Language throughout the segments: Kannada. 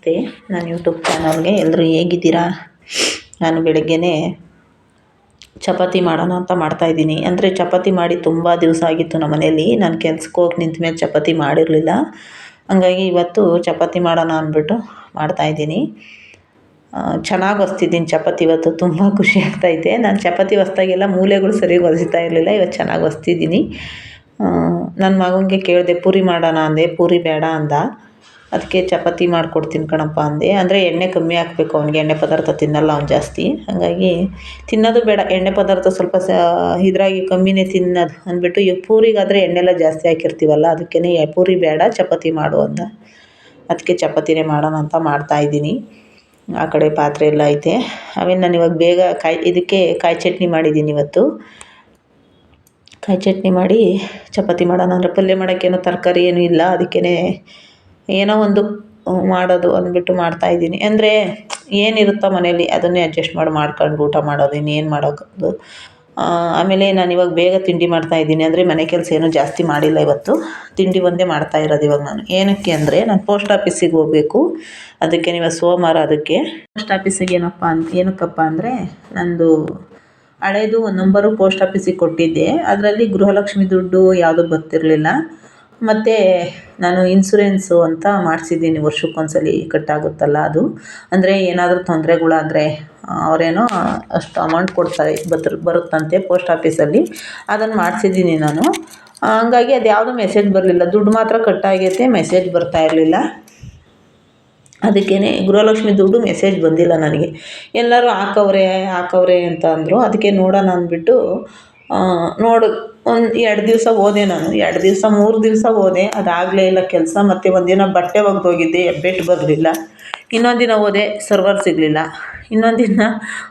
ನಮಸ್ತೆ. ನನ್ನ ಯೂಟ್ಯೂಬ್ ಚಾನಲ್ಗೆ ಎಲ್ಲರೂ ಹೇಗಿದ್ದೀರಾ? ನಾನು ಬೆಳಗ್ಗೆನೇ ಚಪಾತಿ ಮಾಡೋಣ ಅಂತ ಮಾಡ್ತಾಯಿದ್ದೀನಿ. ಅಂದರೆ ಚಪಾತಿ ಮಾಡಿ ತುಂಬ ದಿವಸ ಆಗಿತ್ತು ನಮ್ಮ ಮನೇಲಿ. ನಾನು ಕೆಲ್ಸಕ್ಕೆ ಹೋಗಿ ನಿಂತ ಮೇಲೆ ಚಪಾತಿ ಮಾಡಿರಲಿಲ್ಲ. ಹಂಗಾಗಿ ಇವತ್ತು ಚಪಾತಿ ಮಾಡೋಣ ಅಂದ್ಬಿಟ್ಟು ಮಾಡ್ತಾಯಿದ್ದೀನಿ. ಚೆನ್ನಾಗಿ ಹೊಸ್ತಿದ್ದೀನಿ ಚಪಾತಿ ಇವತ್ತು. ತುಂಬ ಖುಷಿ ಆಗ್ತಾಯಿದೆ. ನಾನು ಚಪಾತಿ ಹೊಸ್ದಾಗೆಲ್ಲ ಮೂಲೆಗಳು ಸರಿಯಾಗಿ ಹೊಲಿತಾ ಇರಲಿಲ್ಲ. ಇವತ್ತು ಚೆನ್ನಾಗಿ ಹೊಸ್ತಿದ್ದೀನಿ. ನನ್ನ ಮಗನಿಗೆ ಕೇಳಿದೆ ಪೂರಿ ಮಾಡೋಣ ಅಂದೆ. ಪೂರಿ ಬೇಡ ಅಂದ. ಅದಕ್ಕೆ ಚಪಾತಿ ಮಾಡಿಕೊಡ್ತೀನಿ ಕಣಪ್ಪ ಅಂದೆ. ಅಂದರೆ ಎಣ್ಣೆ ಕಮ್ಮಿ ಹಾಕಬೇಕು ಅವ್ನಿಗೆ. ಎಣ್ಣೆ ಪದಾರ್ಥ ತಿನ್ನಲ್ಲ ಅವ್ನು ಜಾಸ್ತಿ. ಹಾಗಾಗಿ ತಿನ್ನೋದು ಬೇಡ, ಎಣ್ಣೆ ಪದಾರ್ಥ ಸ್ವಲ್ಪ ಇದ್ರಾಗಿ ಕಮ್ಮಿನೇ ತಿನ್ನೋದು ಅಂದ್ಬಿಟ್ಟು. ಈಗ ಪೂರಿಗಾದರೆ ಎಣ್ಣೆಲ್ಲ ಜಾಸ್ತಿ ಹಾಕಿರ್ತೀವಲ್ಲ, ಅದಕ್ಕೇ ಪೂರಿ ಬೇಡ ಚಪಾತಿ ಮಾಡು ಅಂದ. ಅದಕ್ಕೆ ಚಪಾತಿನೇ ಮಾಡೋಣ ಅಂತ ಮಾಡ್ತಾಯಿದ್ದೀನಿ. ಆ ಕಡೆ ಪಾತ್ರೆ ಎಲ್ಲ ಐತೆ. ಆಮೇಲೆ ನಾನು ಇವಾಗ ಬೇಗ ಇದಕ್ಕೆ ಕಾಯಿ ಚಟ್ನಿ ಮಾಡಿದ್ದೀನಿ ಇವತ್ತು. ಕಾಯಿ ಚಟ್ನಿ ಮಾಡಿ ಚಪಾತಿ ಮಾಡೋಣ ಅಂದರೆ ಪಲ್ಯ ಮಾಡೋಕ್ಕೇನೋ ತರಕಾರಿ ಏನೂ ಇಲ್ಲ. ಅದಕ್ಕೇ ಏನೋ ಒಂದು ಮಾಡೋದು ಅಂದ್ಬಿಟ್ಟು ಮಾಡ್ತಾಯಿದ್ದೀನಿ. ಅಂದರೆ ಏನಿರುತ್ತೋ ಮನೇಲಿ ಅದನ್ನೇ ಅಡ್ಜಸ್ಟ್ ಮಾಡ್ಕೊಂಡು ಊಟ ಮಾಡೋದು, ಇನ್ನೇನು ಮಾಡೋದು. ಆಮೇಲೆ ನಾನು ಇವಾಗ ಬೇಗ ತಿಂಡಿ ಮಾಡ್ತಾಯಿದ್ದೀನಿ. ಅಂದರೆ ಮನೆ ಕೆಲಸ ಏನೂ ಜಾಸ್ತಿ ಮಾಡಿಲ್ಲ ಇವತ್ತು. ತಿಂಡಿ ಒಂದೇ ಮಾಡ್ತಾ ಇರೋದು ಇವಾಗ ನಾನು. ಏನಕ್ಕೆ ಅಂದರೆ ನಾನು ಪೋಸ್ಟ್ ಆಫೀಸಿಗೆ ಹೋಗಬೇಕು. ಅದಕ್ಕೆ ಇವತ್ತು ಸೋಮವಾರ. ಅದಕ್ಕೆ ಪೋಸ್ಟ್ ಆಫೀಸಿಗೆ ಏನಕ್ಕಪ್ಪ ಅಂದರೆ ನಂದು ಹಳೇದು ಒಂದು ನಂಬರು ಪೋಸ್ಟ್ ಆಫೀಸಿಗೆ ಕೊಟ್ಟಿದ್ದೆ. ಅದರಲ್ಲಿ ಗೃಹಲಕ್ಷ್ಮಿ ದುಡ್ಡು ಯಾವುದೂ ಬರ್ತಿರಲಿಲ್ಲ. ಮತ್ತು ನಾನು ಇನ್ಸೂರೆನ್ಸು ಅಂತ ಮಾಡಿಸಿದ್ದೀನಿ. ವರ್ಷಕ್ಕೊಂದ್ಸಲಿ ಕಟ್ಟಾಗುತ್ತಲ್ಲ ಅದು. ಅಂದರೆ ಏನಾದರೂ ತೊಂದರೆಗಳಾದರೆ ಅವರೇನೋ ಅಷ್ಟು ಅಮೌಂಟ್ ಕೊಡ್ತಾರೆ, ಬರುತ್ತಂತೆ ಪೋಸ್ಟ್ ಆಫೀಸಲ್ಲಿ. ಅದನ್ನು ಮಾಡಿಸಿದ್ದೀನಿ ನಾನು. ಹಂಗಾಗಿ ಅದು ಯಾವುದೂ ಮೆಸೇಜ್ ಬರಲಿಲ್ಲ. ದುಡ್ಡು ಮಾತ್ರ ಕಟ್ಟಾಗೈತೆ, ಮೆಸೇಜ್ ಬರ್ತಾ ಇರಲಿಲ್ಲ. ಅದಕ್ಕೇ ಗೃಹಲಕ್ಷ್ಮಿ ದುಡ್ಡು ಮೆಸೇಜ್ ಬಂದಿಲ್ಲ ನನಗೆ. ಎಲ್ಲರೂ ಹಾಕವ್ರೆ ಅಂತ ಅಂದರು. ಅದಕ್ಕೆ ನೋಡೋಣ ಅಂದ್ಬಿಟ್ಟು ಒಂದು 2 ದಿವಸ ಹೋದೆ ನಾನು. 2 ದಿವಸ 3 ದಿವಸ ಹೋದೆ, ಅದಾಗಲೇ ಇಲ್ಲ ಕೆಲಸ. ಮತ್ತು ಒಂದಿನ ಬಟ್ಟೆ ಒಗೆದೋಗಿದ್ದೆ, ಹೆಬ್ಬೆಟ್ಟು ಬರಲಿಲ್ಲ. ಇನ್ನೊಂದು ದಿನ ಹೋದೆ, ಸರ್ವರ್ ಸಿಗಲಿಲ್ಲ. ಇನ್ನೊಂದು ದಿನ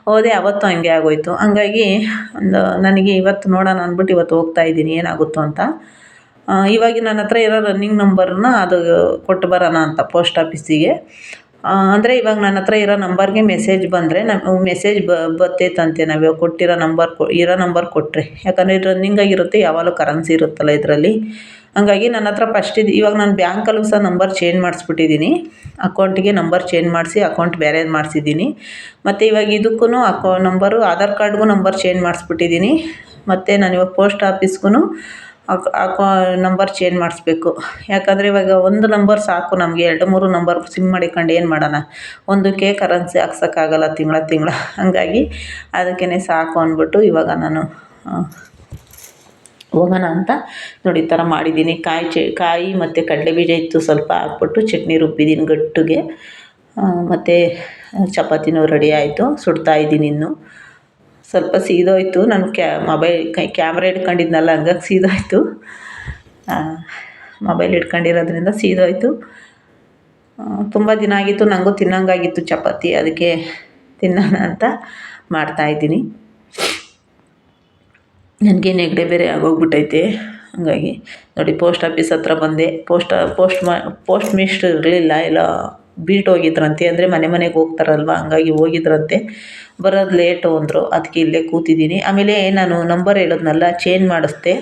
ಹೋದೆ, ಅವತ್ತು ಹಂಗೆ ಆಗೋಯ್ತು. ಹಂಗಾಗಿ ನನಗೆ ಇವತ್ತು ನೋಡೋಣ ಅಂದ್ಬಿಟ್ಟು ಇವತ್ತು ಹೋಗ್ತಾಯಿದ್ದೀನಿ ಏನಾಗುತ್ತೋ ಅಂತ. ಇವಾಗ ನನ್ನ ಹತ್ರ ಇರೋ ರನ್ನಿಂಗ್ ನಂಬರ್ನ ಅದು ಕೊಟ್ಟು ಬರೋಣ ಅಂತ ಪೋಸ್ಟ್ ಆಫೀಸಿಗೆ. ಅಂದರೆ ಇವಾಗ ನನ್ನ ಹತ್ರ ಇರೋ ನಂಬರ್ಗೆ ಮೆಸೇಜ್ ಬಂದರೆ ಮೆಸೇಜ್ ಬರ್ತೈತಂತೆ. ನಾವು ಕೊಟ್ಟಿರೋ ನಂಬರ್ ಕೊಟ್ಟರೆ. ಯಾಕಂದರೆ ರನ್ನಿಂಗ್ ಆಗಿರುತ್ತೆ, ಯಾವಾಗಲೂ ಕರೆನ್ಸಿ ಇರುತ್ತಲ್ಲ ಇದರಲ್ಲಿ. ಹಂಗಾಗಿ ನನ್ನ ಹತ್ರ ಫಸ್ಟ್ ಇವಾಗ ನಾನು ಬ್ಯಾಂಕಲ್ಲೂ ಸಹ ನಂಬರ್ ಚೇಂಜ್ ಮಾಡಿಸ್ಬಿಟ್ಟಿದ್ದೀನಿ. ಅಕೌಂಟಿಗೆ ನಂಬರ್ ಚೇಂಜ್ ಮಾಡಿಸಿ ಅಕೌಂಟ್ ಬೇರೆದು ಮಾಡಿಸಿದ್ದೀನಿ. ಮತ್ತು ಇವಾಗ ಇದಕ್ಕೂ ನಂಬರು ಆಧಾರ್ ಕಾರ್ಡ್ಗೂ ನಂಬರ್ ಚೇಂಜ್ ಮಾಡಿಸ್ಬಿಟ್ಟಿದ್ದೀನಿ. ಮತ್ತು ನಾನು ಇವಾಗ ಪೋಸ್ಟ್ ಆಫೀಸ್ಗೂ ನಂಬರ್ ಚೇಂಜ್ ಮಾಡಿಸ್ಬೇಕು. ಯಾಕಂದರೆ ಇವಾಗ ಒಂದು ನಂಬರ್ ಸಾಕು ನಮಗೆ. 2-3 ನಂಬರ್ ಸಿಮ್ ಮಾಡಿಕೊಂಡು ಏನು ಮಾಡೋಣ. ಒಂದಕ್ಕೆ ಕರೆನ್ಸಿ ಹಾಕ್ಸೋಕ್ಕಾಗಲ್ಲ ತಿಂಗಳ. ಹಂಗಾಗಿ ಅದಕ್ಕೇ ಸಾಕು ಅಂದ್ಬಿಟ್ಟು ಇವಾಗ ನಾನು ಹೋಗೋಣ ಅಂತ ನೋಡಿ ಈ ಥರ ಮಾಡಿದ್ದೀನಿ. ಕಾಯಿ ಮತ್ತು ಕಡಲೆಬೀಜ ಇತ್ತು, ಸ್ವಲ್ಪ ಹಾಕ್ಬಿಟ್ಟು ಚಟ್ನಿ ರುಬ್ಬಿದ್ದೀನಿ ಗಟ್ಟಿಗೆ. ಮತ್ತು ಚಪಾತಿನೂ ರೆಡಿ ಆಯಿತು. ಸುಡ್ತಾಯಿದ್ದೀನಿ. ಇನ್ನೂ ಸ್ವಲ್ಪ ಸೀದೋಯ್ತು. ನಾನು ಕ್ಯಾಮ್ರಾ ಇಟ್ಕೊಂಡಿದ್ನಲ್ಲ, ಹಂಗಾಗಿ ಸೀದೋಯ್ತು. ಮೊಬೈಲ್ ಇಟ್ಕೊಂಡಿರೋದ್ರಿಂದ ಸೀದೋಯ್ತು. ತುಂಬ ದಿನ ಆಗಿತ್ತು, ನನಗೂ ತಿನ್ನೋಂಗಾಗಿತ್ತು ಚಪಾತಿ. ಅದಕ್ಕೆ ತಿನ್ನೋಣ ಅಂತ ಮಾಡ್ತಾಯಿದ್ದೀನಿ. ನನಗೆ ನೆಗಡಿ ಬೇರೆ ಆಗೋಗ್ಬಿಟ್ಟೈತೆ. ಹಂಗಾಗಿ ನೋಡಿ ಪೋಸ್ಟ್ ಆಫೀಸ್ ಹತ್ರ ಬಂದೆ. ಪೋಸ್ಟ್ ಮಿಸ್ಟ್ರು ಇರಲಿಲ್ಲ, ಎಲ್ಲ ಹೋಗಿದ್ರಂತೆ. ಅಂದರೆ ಮನೆಗೆ ಹೋಗ್ತಾರಲ್ವ, ಹಂಗಾಗಿ ಹೋಗಿದ್ರಂತೆ. ಬರೋದು ಲೇಟು ಅಂದರು. ಅದಕ್ಕೆ ಇಲ್ಲೇ ಕೂತಿದ್ದೀನಿ. ಆಮೇಲೆ ನಾನು ನಂಬರ್ ಹೇಳಿದ್ನಲ್ಲ, ಚೇಂಜ್ ಮಾಡಿಸ್ದೆ.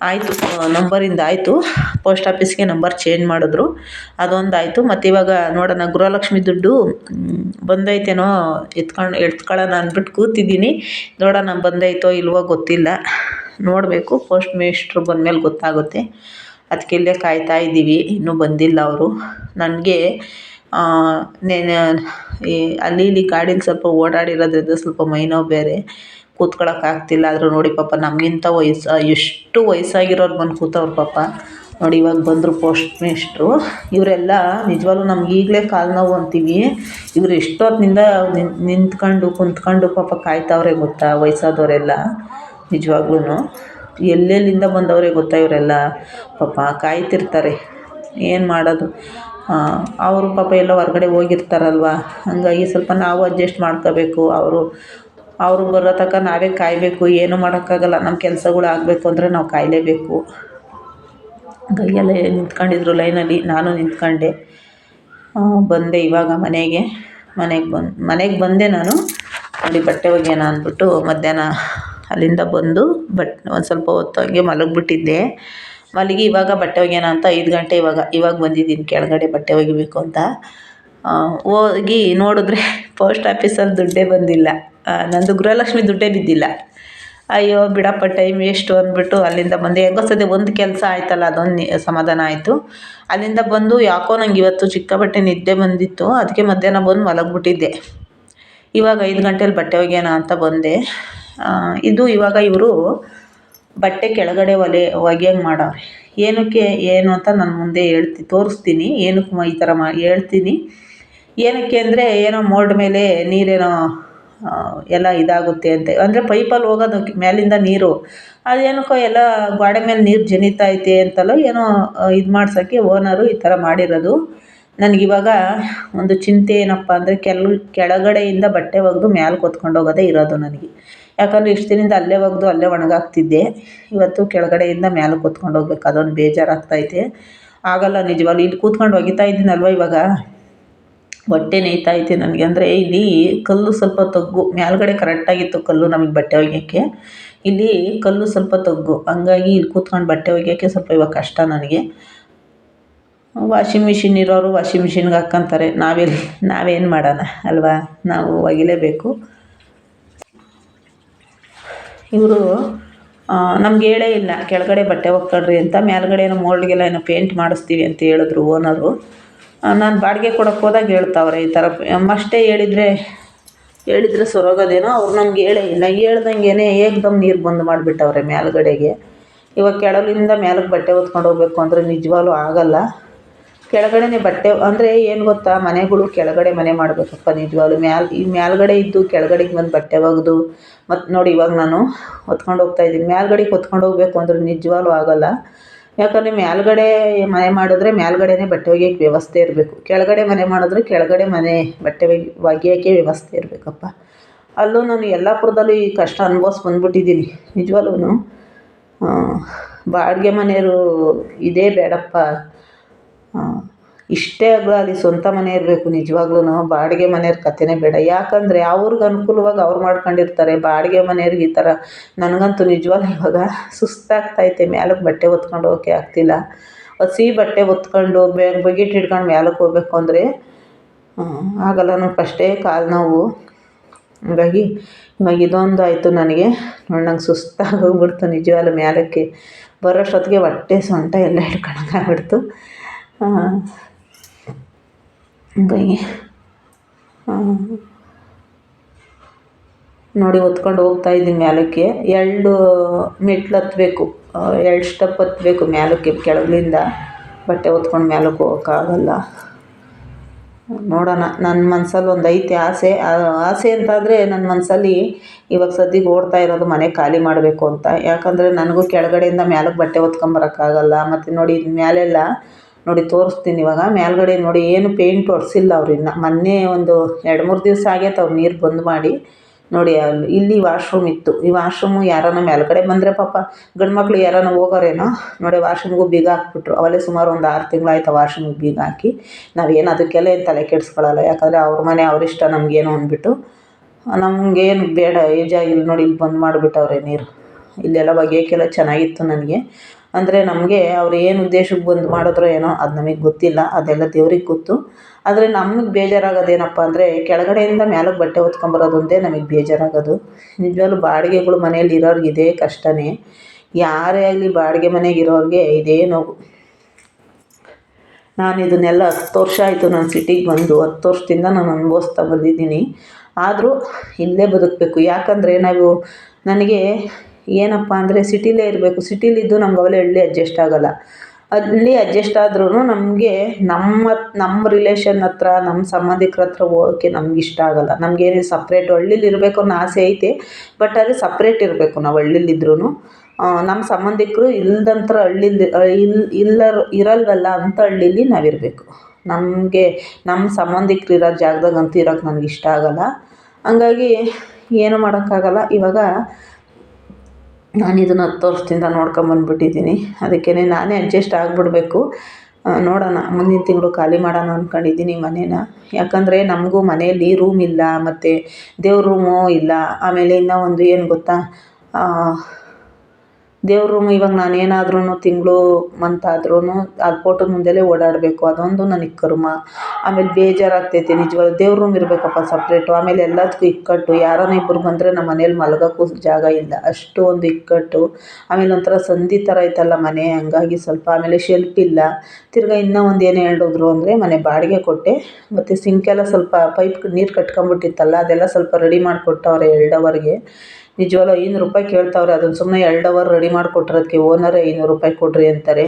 ಆಯಿತು, ನಂಬರಿಂದ ಆಯಿತು. ಪೋಸ್ಟ್ ಆಫೀಸ್ಗೆ ನಂಬರ್ ಚೇಂಜ್ ಮಾಡಿದ್ರು, ಅದೊಂದಾಯಿತು. ಮತ್ತು ಇವಾಗ ನೋಡೋಣ, ಗೃಹಲಕ್ಷ್ಮಿ ದುಡ್ಡು ಬಂದೈತೇನೋ ಎತ್ಕೊಳ್ಳೋಣ ಅಂದ್ಬಿಟ್ಟು ಕೂತಿದ್ದೀನಿ. ನೋಡೋಣ ಬಂದೈತೋ ಇಲ್ವೋ ಗೊತ್ತಿಲ್ಲ, ನೋಡಬೇಕು. ಪೋಸ್ಟ್ ಮಿಸ್ಟ್ರು ಬಂದಮೇಲೆ ಗೊತ್ತಾಗುತ್ತೆ. ಅದಕ್ಕೆ ಇಲ್ಲೇ ಕಾಯ್ತಾ ಇದ್ದೀವಿ. ಇನ್ನೂ ಬಂದಿಲ್ಲ ಅವರು. ನನಗೆ ಅಲ್ಲಿ ಇಲ್ಲಿ ಗಾಡೀಲಿ ಸ್ವಲ್ಪ ಓಡಾಡಿರೋದ್ರಿಂದ ಸ್ವಲ್ಪ ಮೈನೋವು ಬೇರೆ, ಕೂತ್ಕೊಳ್ಳೋಕ್ಕಾಗ್ತಿಲ್ಲ. ಆದರೂ ನೋಡಿ ಪಾಪ ನಮಗಿಂತ ಎಷ್ಟು ವಯಸ್ಸಾಗಿರೋರು ಬಂದು ಕೂತವ್ರು ಪಾಪ. ನೋಡಿ ಇವಾಗ ಬಂದರು ಪೋಸ್ಟ್ ಮಿಸ್ಟ್ರು. ಇವರೆಲ್ಲ ನಿಜವಾಗ್ಲೂ ನಮ್ಗೆ ಈಗಲೇ ಕಾಲು ನೋವು ಅಂತೀವಿ. ಇವರು ಎಷ್ಟೊತ್ತಿನಿಂದ ಕುಂತ್ಕೊಂಡು ಪಾಪ ಕಾಯ್ತವ್ರೆ ಗೊತ್ತಾ, ವಯಸ್ಸಾದವರೆಲ್ಲ. ನಿಜವಾಗ್ಲೂ ಎಲ್ಲೆಲ್ಲಿಂದ ಬಂದವರೇ ಗೊತ್ತಾ ಇವರೆಲ್ಲ. ಪಾಪ ಕಾಯ್ತಿರ್ತಾರೆ, ಏನು ಮಾಡೋದು. ಅವರು ಪಾಪ ಎಲ್ಲ ಹೊರಗಡೆ ಹೋಗಿರ್ತಾರಲ್ವ. ಹಂಗಾಗಿ ಸ್ವಲ್ಪ ನಾವು ಅಡ್ಜಸ್ಟ್ ಮಾಡ್ಕೋಬೇಕು. ಅವರು ಬರೋ ತನಕ ನಾವೇ ಕಾಯಬೇಕು. ಏನೂ ಮಾಡೋಕ್ಕಾಗಲ್ಲ. ನಮ್ಮ ಕೆಲಸಗಳು ಆಗಬೇಕು ಅಂದರೆ ನಾವು ಕಾಯಲೇಬೇಕು. ಹಂಗಾಗಿ ನಿಂತ್ಕೊಂಡಿದ್ರು ಲೈನಲ್ಲಿ, ನಾನು ನಿಂತ್ಕೊಂಡೆ. ಬಂದೆ ಇವಾಗ ಮನೆಗೆ ಬಂದೆ ನಾನು. ನೋಡಿ ಬಟ್ಟೆ ಒಗೆಯೋಣ ಅಂದ್ಬಿಟ್ಟು ಮಧ್ಯಾಹ್ನ ಅಲ್ಲಿಂದ ಬಂದು ಒಂದು ಸ್ವಲ್ಪ ಹೊತ್ತು ಹಂಗೆ ಮಲಗಿಬಿಟ್ಟಿದ್ದೆ. ಮಲಗಿ ಇವಾಗ ಬಟ್ಟೆ ಒಗೆಯೋಣ ಅಂತ 5 ಗಂಟೆ ಇವಾಗ ಬಂದಿದ್ದೀನಿ ಕೆಳಗಡೆ ಬಟ್ಟೆ ಒಗಿಬೇಕು ಅಂತ. ಹೋಗಿ ನೋಡಿದ್ರೆ ಪೋಸ್ಟ್ ಆಫೀಸಲ್ಲಿ ದುಡ್ಡೇ ಬಂದಿಲ್ಲ. ನಂದು ಗೃಹಲಕ್ಷ್ಮಿ ದುಡ್ಡೇ ಬಿದ್ದಿಲ್ಲ. ಅಯ್ಯೋ ಬಿಡಪ್ಪ ಟೈಮ್ ವೇಸ್ಟು ಅಂದ್ಬಿಟ್ಟು ಅಲ್ಲಿಂದ ಬಂದೆ. ಹೆಂಗೋ ಸದ್ಯ ಒಂದು ಕೆಲಸ ಆಯ್ತಲ್ಲ, ಅದೊಂದು ಸಮಾಧಾನ ಆಯಿತು. ಅಲ್ಲಿಂದ ಬಂದು ಯಾಕೋ ನಂಗೆ ಇವತ್ತು ಸಿಕ್ಕಾಪಟ್ಟೆ ನಿದ್ದೆ ಬಂದಿತ್ತು. ಅದಕ್ಕೆ ಮಧ್ಯಾಹ್ನ ಬಂದು ಮಲಗಿಬಿಟ್ಟಿದ್ದೆ. ಇವಾಗ 5 ಗಂಟೆಲಿ ಬಟ್ಟೆ ಒಗೆಯೋಣ ಅಂತ ಬಂದೆ. ಇದು ಇವಾಗ ಇವರು ಬಟ್ಟೆ ಕೆಳಗಡೆ ಒಗೆಯಂಗೆ ಮಾಡವ್ರೆ. ಏನಕ್ಕೆ ಏನು ಅಂತ ನಾನು ಮುಂದೆ ತೋರಿಸ್ತೀನಿ. ಏನಕ್ಕೆ ಈ ಥರ ಹೇಳ್ತೀನಿ. ಏನಕ್ಕೆ ಅಂದರೆ ಏನೋ ಮೋಲ್ಡ್ ಮೇಲೆ ನೀರೇನೋ ಎಲ್ಲ ಇದಾಗುತ್ತೆ ಅಂತ, ಅಂದರೆ ಪೈಪಲ್ಲಿ ಹೋಗೋದು ಮೇಲಿಂದ ನೀರು, ಅದೇನಕ್ಕೋ ಎಲ್ಲ ಗೋಡೆ ಮೇಲೆ ನೀರು ಜನಿತೈತೆ ಅಂತಲೋ ಏನೋ ಇದು ಮಾಡ್ಸೋಕ್ಕೆ ಓನರು ಈ ಥರ ಮಾಡಿರೋದು. ನನಗಿವಾಗ ಒಂದು ಚಿಂತೆ ಏನಪ್ಪ ಅಂದರೆ ಕೆಳಗಡೆಯಿಂದ ಬಟ್ಟೆ ಒಗೆದು ಮ್ಯಾಲೆ ಹೊತ್ಕೊಂಡು ಹೋಗೋದೇ ಇರೋದು ನನಗೆ. ಯಾಕಂದರೆ ಇಷ್ಟು ದಿನದಿಂದ ಅಲ್ಲೇ ಒಗೆದು ಅಲ್ಲೇ ಒಣಗಾಕ್ತಿದ್ದೆ. ಇವತ್ತು ಕೆಳಗಡೆಯಿಂದ ಮ್ಯಾಲೆ ಹೊತ್ಕೊಂಡು ಹೋಗ್ಬೇಕು, ಅದೊಂದು ಬೇಜಾರಾಗ್ತೈತೆ. ಆಗಲ್ಲ ನಿಜವಾಗ್ಲೂ. ಇಲ್ಲಿ ಕೂತ್ಕೊಂಡು ಒಗಿತಾ ಇದ್ದೀನಲ್ವ, ಇವಾಗ ಹೊಟ್ಟೆ ನೇಯ್ತೈತೆ ನನಗೆ. ಅಂದರೆ ಇಲ್ಲಿ ಕಲ್ಲು ಸ್ವಲ್ಪ ತಗ್ಗು, ಮೇಲ್ಗಡೆ ಕರೆಕ್ಟಾಗಿತ್ತು ಕಲ್ಲು ನಮಗೆ ಬಟ್ಟೆ ಒಗೆಯೋಕ್ಕೆ. ಇಲ್ಲಿ ಕಲ್ಲು ಸ್ವಲ್ಪ ತಗ್ಗು, ಹಂಗಾಗಿ ಇಲ್ಲಿ ಕೂತ್ಕೊಂಡು ಬಟ್ಟೆ ಒಗೆಯೋಕ್ಕೆ ಸ್ವಲ್ಪ ಇವಾಗ ಕಷ್ಟ ನನಗೆ. ವಾಷಿಂಗ್ ಮಿಷಿನ್ ಇರೋರು ವಾಷಿಂಗ್ ಮಿಷಿನ್ಗೆ ಹಾಕ್ಕೊಂತಾರೆ. ನಾವೇನು ಮಾಡೋಣ ಅಲ್ವಾ, ನಾವು ಒಗಿಲೇಬೇಕು. ಇವರು ನಮ್ಗೆ ಹೇಳೇ ಇಲ್ಲ ಕೆಳಗಡೆ ಬಟ್ಟೆ ಒಗ್ಕೊಳ್ರಿ ಅಂತ. ಮೇಲ್ಗಡೆ ಏನೋ ಮೋಲ್ಡ್ಗೆಲ್ಲ ಏನೋ ಪೇಂಟ್ ಮಾಡಿಸ್ತೀವಿ ಅಂತ ಹೇಳಿದ್ರು ಓನರು. ನಾನು ಬಾಡಿಗೆ ಕೊಡೋಕ್ಕೆ ಹೋದಾಗ ಹೇಳ್ತಾವ್ರೆ ಈ ಥರ. ಅಷ್ಟೇ ಹೇಳಿದರೆ ಸೊರಗೋದೇನೋ. ಅವ್ರು ನಮ್ಗೆ ಹೇಳೇ ಇಲ್ಲ. ಹೇಳ್ದಂಗೆ ಏಕ್ದಮ್ ನೀರು ಬಂದು ಮಾಡಿಬಿಟ್ಟವ್ರೆ ಮೇಲ್ಗಡೆಗೆ. ಇವಾಗ ಕೆಳಗಿಂದ ಮೇಲಕ್ಕೆ ಬಟ್ಟೆ ಹೊತ್ಕೊಂಡು ಹೋಗ್ಬೇಕು ಅಂದರೆ ನಿಜವಾಗ್ಲೂ ಆಗೋಲ್ಲ. ಕೆಳಗಡೆನೇ ಬಟ್ಟೆ ಅಂದರೆ ಏನು ಗೊತ್ತಾ, ಮನೆಗಳು ಕೆಳಗಡೆ ಮನೆ ಮಾಡಬೇಕಪ್ಪ ನಿಜವಾಗ್ಲೂ. ಈ ಮೇಲ್ಗಡೆ ಇದ್ದು ಕೆಳಗಡೆಗೆ ಬಂದು ಬಟ್ಟೆ ಒಗೆದು ಮತ್ತು ನೋಡಿ ಇವಾಗ ನಾನು ಹೊತ್ಕೊಂಡು ಹೋಗ್ತಾಯಿದ್ದೀನಿ. ಮೇಲ್ಗಡೆಗೆ ಹೊತ್ಕೊಂಡು ಹೋಗ್ಬೇಕು ಅಂದರೆ ನಿಜವಾಗ್ಲೂ ಆಗೋಲ್ಲ. ಯಾಕಂದರೆ ಮೇಲ್ಗಡೆ ಮನೆ ಮಾಡಿದ್ರೆ ಮೇಲ್ಗಡೆನೇ ಬಟ್ಟೆ ಒಗೆಯೋಕ್ಕೆ ವ್ಯವಸ್ಥೆ ಇರಬೇಕು. ಕೆಳಗಡೆ ಮನೆ ಮಾಡಿದ್ರೆ ಕೆಳಗಡೆ ಮನೆ ಬಟ್ಟೆ ಒಗೆಯೋಕ್ಕೆ ವ್ಯವಸ್ಥೆ ಇರಬೇಕಪ್ಪ. ಅಲ್ಲೂ ನಾನು ಯಲ್ಲಾಪುರದಲ್ಲೂ ಈ ಕಷ್ಟ ಅನುಭವಿಸಿ ಬಂದ್ಬಿಟ್ಟಿದ್ದೀನಿ ನಿಜವಾಗ್ಲೂ. ಬಾಡಿಗೆ ಮನೆಯವರು ಇದೇ ಬೇಡಪ್ಪ, ಇಷ್ಟೇ ಆಗಲಿ ಸ್ವಂತ ಮನೆ ಇರಬೇಕು ನಿಜವಾಗ್ಲೂ. ಬಾಡಿಗೆ ಮನೆಯವ್ರ ಕಥೆನೇ ಬೇಡ. ಯಾಕಂದರೆ ಅವ್ರಿಗೆ ಅನುಕೂಲವಾಗಿ ಅವ್ರು ಮಾಡ್ಕೊಂಡಿರ್ತಾರೆ. ಬಾಡಿಗೆ ಮನೆಯವ್ರಿಗೆ ಈ ಥರ. ನನಗಂತೂ ನಿಜವಾಗ್ಲೂ ಇವಾಗ ಸುಸ್ತಾಗ್ತೈತೆ. ಮೇಲಕ್ಕೆ ಬಟ್ಟೆ ಹೊತ್ಕೊಂಡು ಹೋಗೋಕ್ಕೆ ಆಗ್ತಿಲ್ಲ. ಹಸಿ ಬಟ್ಟೆ ಹೊತ್ಕೊಂಡು ಬಕೆಟ್ ಹಿಡ್ಕೊಂಡು ಮೇಲಕ್ಕೆ ಹೋಗ್ಬೇಕು ಅಂದರೆ ಆಗಲ್ಲ. ನನಗೆ ಅಷ್ಟೇ ಕಾಲು ನೋವು. ಹಾಗಾಗಿ ಇವಾಗ ಇದೊಂದು ಆಯಿತು ನನಗೆ. ನೋಡಿ ನಂಗೆ ಸುಸ್ತಾಗಿ ಹೋಗ್ಬಿಡ್ತು ನಿಜವಾಗ್ಲೂ. ಮೇಲಕ್ಕೆ ಬರೋಷ್ಟೊತ್ತಿಗೆ ಹೊಟ್ಟೆ ಸೊಂಟ ಎಲ್ಲ ಹಿಡ್ಕೊಳಂಗಾಗ್ಬಿಡ್ತು. ಹಂಗಾಗಿ ನೋಡಿ ಹೊತ್ಕೊಂಡು ಹೋಗ್ತಾಯಿದ್ದೀನಿ ಮೇಲಕ್ಕೆ. 2 ಮೆಟ್ಲು ಹತ್ತಬೇಕು, 2 ಸ್ಟೆಪ್ ಹತ್ತಬೇಕು ಮೇಲಕ್ಕೆ. ಕೆಳಗಿಂದ ಬಟ್ಟೆ ಹೊತ್ಕೊಂಡು ಮೇಲಕ್ಕೆ ಹೋಗೋಕ್ಕಾಗಲ್ಲ. ನೋಡೋಣ. ನನ್ನ ಮನಸ್ಸಲ್ಲಿ ಒಂದು ಐತೆ ಆಸೆ. ಆಸೆ ಅಂತಂದರೆ ನನ್ನ ಮನಸ್ಸಲ್ಲಿ ಇವಾಗ ಸದ್ಯಕ್ಕೆ ಓಡ್ತಾ ಇರೋದು ಮನೆ ಖಾಲಿ ಮಾಡಬೇಕು ಅಂತ. ಯಾಕಂದರೆ ನನಗೂ ಕೆಳಗಡೆಯಿಂದ ಮೇಲಕ್ಕೆ ಬಟ್ಟೆ ಹೊತ್ಕೊಂಬರೋಕ್ಕಾಗಲ್ಲ. ಮತ್ತು ನೋಡಿ ಮೇಲೆಲ್ಲ ನೋಡಿ ತೋರಿಸ್ತೀನಿ ಇವಾಗ. ಮೇಲ್ಗಡೆ ನೋಡಿ ಏನು ಪೇಂಟ್ ಹೊಡ್ಸಿಲ್ಲ ಅವ್ರು ಇನ್ನು. ಮೊನ್ನೆ ಒಂದು 2-3 ದಿವಸ ಆಗೈತೆ ಅವ್ರು ನೀರು ಬಂದ್ ಮಾಡಿ. ನೋಡಿ ಇಲ್ಲಿ ವಾಶ್ರೂಮ್ ಇತ್ತು. ಈ ವಾಶ್ರೂಮು ಯಾರನ್ನ ಮೇಲ್ಗಡೆ ಬಂದರೆ ಪಾಪ ಗಂಡು ಮಕ್ಳು ಯಾರನ್ನ ಹೋಗೋರೇನೋ ನೋಡಿ ವಾಶ್ರೂಮ್ಗೂ ಬೀಗ ಹಾಕ್ಬಿಟ್ರು. ಅವಲೇ ಸುಮಾರು ಒಂದು 6 ತಿಂಗಳಾಯ್ತು ವಾಶ್ರೂಮಿಗೆ ಬೀಗ ಹಾಕಿ. ನಾವೇನು ಅದಕ್ಕೆಲ್ಲ ಏನು ತಲೆ ಕೆಡಿಸ್ಕೊಳ್ಳಲ್ಲ. ಯಾಕಂದರೆ ಅವ್ರ ಮನೆ ಅವರಿಷ್ಟ, ನಮಗೇನು ಅಂದ್ಬಿಟ್ಟು ನಮಗೇನು ಬೇಡ ಏಜಾಗಿಲ್ಲ. ನೋಡಿ ಇಲ್ಲಿ ಬಂದ್ ಮಾಡಿಬಿಟ್ಟವ್ರೆ ನೀರು. ಇಲ್ಲೆಲ್ಲ ಒಗೆಯೋಕ್ಕೆಲ್ಲ ಚೆನ್ನಾಗಿತ್ತು ನನಗೆ. ಅಂದರೆ ನಮಗೆ ಅವ್ರು ಏನು ಉದ್ದೇಶಕ್ಕೆ ಬಂದು ಮಾಡಿದ್ರೋ ಏನೋ ಅದು ನಮಗೆ ಗೊತ್ತಿಲ್ಲ, ಅದೆಲ್ಲ ದೇವ್ರಿಗೆ ಗೊತ್ತು. ಆದರೆ ನಮಗೆ ಬೇಜಾರಾಗೋದೇನಪ್ಪ ಅಂದರೆ ಕೆಳಗಡೆಯಿಂದ ಮೇಲಕ್ಕೆ ಬಟ್ಟೆ ಹೊತ್ಕೊಂಬರೋದೊಂದೇ ನಮಗೆ ಬೇಜಾರಾಗೋದು ನಿಜವಾಗ್ಲೂ. ಬಾಡಿಗೆಗಳು ಮನೇಲಿ ಇರೋರ್ಗೆ ಇದೇ ಕಷ್ಟನೇ. ಯಾರೇ ಆಗಲಿ ಬಾಡಿಗೆ ಮನೆಗೆ ಇರೋರಿಗೆ ಇದೇ ನೋವು. ನಾನು ಇದನ್ನೆಲ್ಲ 10 ವರ್ಷ ಆಯಿತು ನಾನು ಸಿಟಿಗೆ ಬಂದು. 10 ವರ್ಷದಿಂದ ನಾನು ಅನುಭವಿಸ್ತಾ ಬಂದಿದ್ದೀನಿ. ಆದರೂ ಇಲ್ಲೇ ಬದುಕಬೇಕು. ಯಾಕಂದರೆ ನನಗೆ ಏನಪ್ಪ ಅಂದರೆ ಸಿಟಿಲೇ ಇರಬೇಕು. ಸಿಟಿಲಿದ್ದು ನಮ್ಗೆ ಅವೆಲ್ಲ ಹಳ್ಳಿ ಅಡ್ಜಸ್ಟ್ ಆಗೋಲ್ಲ. ಅಲ್ಲಿ ಅಡ್ಜಸ್ಟ್ ಆದ್ರೂ ನಮಗೆ ನಮ್ಮ ರಿಲೇಷನ್ ಹತ್ರ, ನಮ್ಮ ಸಂಬಂಧಿಕರ ಹತ್ರ ಹೋಗೋಕ್ಕೆ ನಮ್ಗೆ ಇಷ್ಟ ಆಗೋಲ್ಲ. ನಮಗೇನು ಸಪ್ರೇಟ್ ಹಳ್ಳೀಲಿ ಇರಬೇಕು ಅನ್ನೋ ಆಸೆ ಐತೆ. ಬಟ್ ಅದು ಸಪ್ರೇಟ್ ಇರಬೇಕು. ನಾವು ಹಳ್ಳೀಲಿದ್ರೂ ನಮ್ಮ ಸಂಬಂಧಿಕರು ಇಲ್ದಂಥ ಹಳ್ಳೀಲಿ ಇರಲ್ವಲ್ಲ ಅಂಥ ಹಳ್ಳೀಲಿ ನಾವಿರಬೇಕು. ನಮಗೆ ನಮ್ಮ ಸಂಬಂಧಿಕರು ಇರೋ ಜಾಗದಾಗಂತೂ ಇರೋಕ್ಕೆ ನನಗೆ ಇಷ್ಟ ಆಗೋಲ್ಲ. ಹಂಗಾಗಿ ಏನು ಮಾಡೋಕ್ಕಾಗಲ್ಲ. ಇವಾಗ ನಾನು ಇದನ್ನು 10 ವರ್ಷದಿಂದ ನೋಡ್ಕೊಂಬಂದ್ಬಿಟ್ಟಿದ್ದೀನಿ. ಅದಕ್ಕೇ ನಾನೇ ಅಡ್ಜಸ್ಟ್ ಆಗಿಬಿಡ್ಬೇಕು. ನೋಡೋಣ, ಮುಂದಿನ ತಿಂಗಳು ಖಾಲಿ ಮಾಡೋಣ ಅಂದ್ಕೊಂಡಿದ್ದೀನಿ ಮನೇನ. ಯಾಕಂದರೆ ನಮಗೂ ಮನೆಯಲ್ಲಿ ರೂಮ್ ಇಲ್ಲ, ಮತ್ತು ದೇವ್ರ ರೂಮು ಇಲ್ಲ. ಆಮೇಲೆ ಇನ್ನೂ ಒಂದು ಏನು ಗೊತ್ತಾ, ದೇವ್ರ ರೂಮ್ ಇವಾಗ ನಾನೇನಾದ್ರೂ ತಿಂಗಳು ಮಂತ್ ಆದ್ರೂ ಅದು ಫೋಟೋ ಮುಂದೆಲೇ ಓಡಾಡಬೇಕು, ಅದೊಂದು ನನಗೆ ಕರ್ಮ. ಆಮೇಲೆ ಬೇಜಾರಾಗ್ತೈತೆ ನಿಜವಾಗ್ಲೂ. ದೇವ್ರ ರೂಮ್ ಇರಬೇಕಪ್ಪ ಸಪ್ರೇಟು. ಆಮೇಲೆ ಎಲ್ಲದಕ್ಕೂ ಇಕ್ಕಟ್ಟು, ಯಾರಾನ ಇಬ್ಬರು ಬಂದರೆ ನಮ್ಮ ಮನೇಲಿ ಮಲಗೋಕ್ಕೂ ಜಾಗ ಇಲ್ಲ, ಅಷ್ಟು ಒಂದು ಇಕ್ಕಟ್ಟು. ಆಮೇಲೆ ಒಂಥರ ಸಂದಿ ಥರ ಐತಲ್ಲ ಮನೆ, ಹಂಗಾಗಿ ಸ್ವಲ್ಪ. ಆಮೇಲೆ ಶೆಲ್ಫ್ ಇಲ್ಲ. ತಿರ್ಗಾ ಇನ್ನೂ ಒಂದು ಏನು ಹೇಳಿದ್ರು ಅಂದರೆ ಮನೆ ಬಾಡಿಗೆ ಕೊಟ್ಟೆ, ಮತ್ತು ಸಿಂಕೆಲ್ಲ ಸ್ವಲ್ಪ ಪೈಪ್ ನೀರು ಕಟ್ಕೊಂಬಿಟ್ಟಿತ್ತಲ್ಲ, ಅದೆಲ್ಲ ಸ್ವಲ್ಪ ರೆಡಿ ಮಾಡಿಕೊಟ್ಟವ್ರೆ 2 ಅವರ್ಗೆ. ನಿಜವಾಗ್ಲೂ ₹500 ಕೇಳ್ತಾವ್ರೆ. ಅದನ್ನು ಸುಮ್ಮನೆ 2 ಅವರ್ ರೆಡಿ ಮಾಡಿಕೊಟ್ಟಿರೋದಕ್ಕೆ ಓನರೇ ₹500 ಕೊಡ್ರಿ ಅಂತಾರೆ.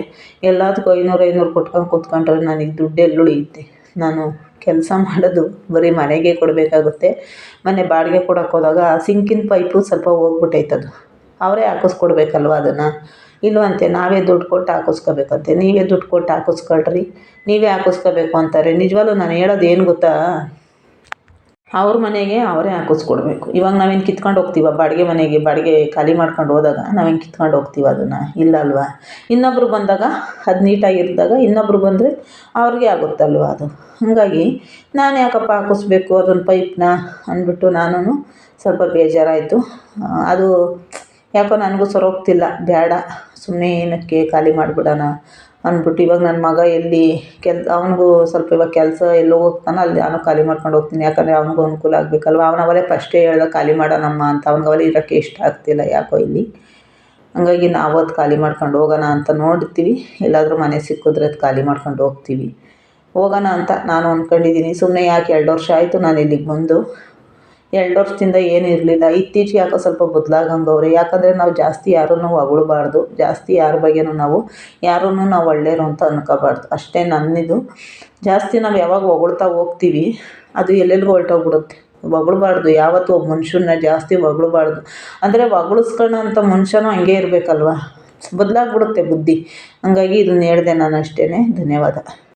ಎಲ್ಲದಕ್ಕೂ 500 ಕೊಟ್ಕೊಂಡು ಕೂತ್ಕೊಂಡ್ರೆ ನನಗೆ ದುಡ್ಡು ಎಲ್ಲಿ ಉಳಿಯುತ್ತೆ? ನಾನು ಕೆಲಸ ಮಾಡೋದು ಬರೀ ಮನೆಗೆ ಕೊಡಬೇಕಾಗುತ್ತೆ. ಮನೆ ಬಾಡಿಗೆ ಕೊಡೋಕೆ ಹೋದಾಗ ಸಿಂಕಿನ ಪೈಪು ಸ್ವಲ್ಪ ಹೋಗ್ಬಿಟ್ಟೈತದು, ಅವರೇ ಹಾಕಿಸ್ಕೊಡ್ಬೇಕಲ್ವ ಅದನ್ನು. ಇಲ್ವಂತೆ, ನಾವೇ ದುಡ್ಡು ಕೊಟ್ಟು ಹಾಕಿಸ್ಕೋಬೇಕಂತೆ. ನೀವೇ ದುಡ್ಡು ಕೊಟ್ಟು ಹಾಕಿಸ್ಕೊಳ್ರಿ, ನೀವೇ ಹಾಕಿಸ್ಕೋಬೇಕು ಅಂತಾರೆ. ನಿಜವಾಗ್ಲೂ ನಾನು ಹೇಳೋದು ಏನು ಗೊತ್ತಾ, ಅವ್ರ ಮನೆಗೆ ಅವರೇ ಹಾಕಿಸ್ಕೊಡ್ಬೇಕು. ಇವಾಗ ನಾವೇನು ಕಿತ್ಕೊಂಡು ಹೋಗ್ತೀವ ಬಾಡಿಗೆ ಮನೆಗೆ? ಬಾಡಿಗೆ ಖಾಲಿ ಮಾಡ್ಕೊಂಡು ಹೋದಾಗ ನಾವೇನು ಕಿತ್ಕೊಂಡು ಹೋಗ್ತೀವ ಅದನ್ನು? ಇಲ್ಲ ಅಲ್ವಾ? ಇನ್ನೊಬ್ರು ಬಂದಾಗ ಅದು ನೀಟಾಗಿರಿದಾಗ ಇನ್ನೊಬ್ರು ಬಂದರೆ ಅವ್ರಿಗೆ ಆಗುತ್ತಲ್ವ ಅದು. ಹಾಗಾಗಿ ನಾನು ಯಾಕಪ್ಪ ಹಾಕಿಸ್ಬೇಕು ಅದೊಂದು ಪೈಪ್ನ ಅಂದ್ಬಿಟ್ಟು ನಾನು ಸ್ವಲ್ಪ ಬೇಜಾರಾಯಿತು. ಅದು ಯಾಕೋ ನನಗೂ ಸರೋಗ್ತಿಲ್ಲ. ಬೇಡ, ಸುಮ್ಮನೆ ಏನಕ್ಕೆ ಖಾಲಿ ಮಾಡಿಬಿಡೋಣ ಅಂದ್ಬಿಟ್ಟು. ಇವಾಗ ನನ್ನ ಮಗ ಎಲ್ಲಿ ಅವನಿಗೂ ಸ್ವಲ್ಪ ಇವಾಗ ಕೆಲಸ ಎಲ್ಲೋ ಹೋಗ್ತಾನೋ ಅಲ್ಲಿ ನಾನು ಖಾಲಿ ಮಾಡ್ಕೊಂಡು ಹೋಗ್ತೀನಿ. ಯಾಕಂದರೆ ಅವನಿಗೂ ಅನುಕೂಲ ಆಗಬೇಕಲ್ವ. ಅವಲೇ ಫಸ್ಟೇ ಹೇಳ್ದ ಖಾಲಿ ಮಾಡೋಣಮ್ಮ ಅಂತ. ಅವನಿಗೆ ಇರೋಕ್ಕೆ ಇಷ್ಟ ಆಗ್ತಿಲ್ಲ ಯಾಕೋ ಇಲ್ಲಿ. ಹಂಗಾಗಿ ನಾವು ಅದು ಖಾಲಿ ಮಾಡ್ಕೊಂಡು ಹೋಗೋಣ ಅಂತ ನೋಡ್ತೀವಿ. ಎಲ್ಲಾದರೂ ಮನೆ ಸಿಕ್ಕಿದ್ರೆ ಅದು ಖಾಲಿ ಮಾಡ್ಕೊಂಡು ಹೋಗೋಣ ಅಂತ ನಾನು ಅಂದ್ಕೊಂಡಿದ್ದೀನಿ. ಸುಮ್ಮನೆ ಯಾಕೆ 2 ವರ್ಷ ಆಯಿತು ನಾನು ಇಲ್ಲಿಗೆ ಬಂದು. 2 ವರ್ಷದಿಂದ ಏನೂ ಇರಲಿಲ್ಲ. ಇತ್ತೀಚೆಗೆ ಯಾಕೋ ಸ್ವಲ್ಪ ಬದಲಾಗಂಗವ್ರೆ. ಯಾಕಂದರೆ ನಾವು ಜಾಸ್ತಿ ಯಾರನ್ನೂ ಹೊಗಳ್ಬಾರ್ದು, ಜಾಸ್ತಿ ಯಾರ ಬಗ್ಗೆನೂ ನಾವು ಒಳ್ಳೆಯರು ಅಂತ ಅನ್ಕೋಬಾರ್ದು. ಅಷ್ಟೇ ನನ್ನಿದು. ಜಾಸ್ತಿ ನಾವು ಯಾವಾಗ ಹೊಗಳ್ತಾ ಹೋಗ್ತೀವಿ ಅದು ಎಲ್ಲೆಲ್ಲಿಗೂ ಹೊರಟೋಗ್ಬಿಡುತ್ತೆ. ಹೊಗಳ್ಬಾರ್ದು ಯಾವತ್ತೂ. ಒಬ್ಬ ಮನುಷ್ಯನ್ನ ಜಾಸ್ತಿ ಹೊಗಳ್ಬಾರ್ದು. ಅಂದರೆ ಹೊಗಳಿಸ್ಕೊಳ್ಳೋ ಅಂಥ ಮನುಷ್ಯನೂ ಹಂಗೆ ಇರಬೇಕಲ್ವ, ಬದಲಾಗ್ಬಿಡುತ್ತೆ ಬುದ್ಧಿ. ಹಂಗಾಗಿ ಇದನ್ನ ಹೇಳಿದೆ ನಾನು ಅಷ್ಟೇ. ಧನ್ಯವಾದ.